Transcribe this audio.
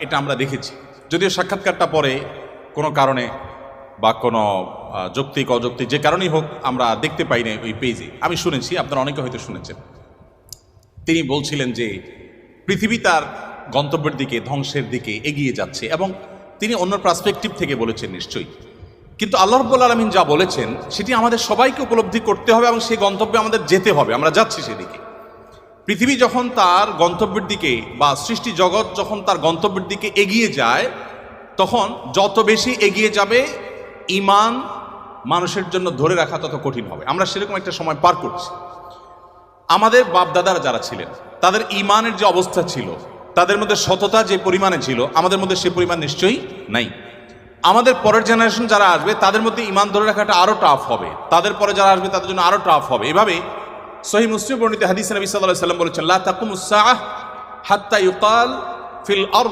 এটা আমরা দেখেছি, যদিও সাক্ষাৎকারটা পরে কোনো কারণে বা কোনো যৌক্তিক অযৌক্তিক যে কারণেই হোক আমরা দেখতে পাই না ওই পেজে। আমি শুনেছি, আপনারা অনেকে হয়তো শুনেছেন। তিনি বলছিলেন যে পৃথিবী তার গন্তব্যের দিকে, ধ্বংসের দিকে এগিয়ে যাচ্ছে, এবং তিনি অন্য পার্সপেক্টিভ থেকে বলেছেন নিশ্চয়ই। কিন্তু আল্লাহ রাব্বুল আলামিন যা বলেছেন সেটি আমাদের সবাইকে উপলব্ধি করতে হবে এবং সেই গন্তব্যে আমাদের যেতে হবে। আমরা যাচ্ছি সেদিকে। পৃথিবী যখন তার গন্তব্যের দিকে বা সৃষ্টি জগৎ যখন তার গন্তব্যের দিকে এগিয়ে যায়, তখন যত বেশি এগিয়ে যাবে ঈমান মানুষের জন্য ধরে রাখা তত কঠিন হবে। আমরা সেরকম একটা সময় পার করছি। আমাদের বাপদাদারা যারা ছিলেন তাদের ঈমানের যে অবস্থা ছিল, তাদের মধ্যে সততা যে পরিমাণে ছিল, আমাদের মধ্যে সে পরিমাণ নিশ্চয়ই নাই। আমাদের পরের জেনারেশন যারা আসবে তাদের মধ্যে ঈমান ধরে রাখাটা আরো টাফ হবে, তাদের পরে যারা আসবে তাদের জন্য আরো টাফ হবে। এভাবে সহিহ মুসলিম বর্ণিত হাদিসে নবী সাল্লাল্লাহু আলাইহি ওয়াসাল্লাম বলেছেন, লা তাকুমুস সাআহ হাত্তা ইউকাল ফিল আরদ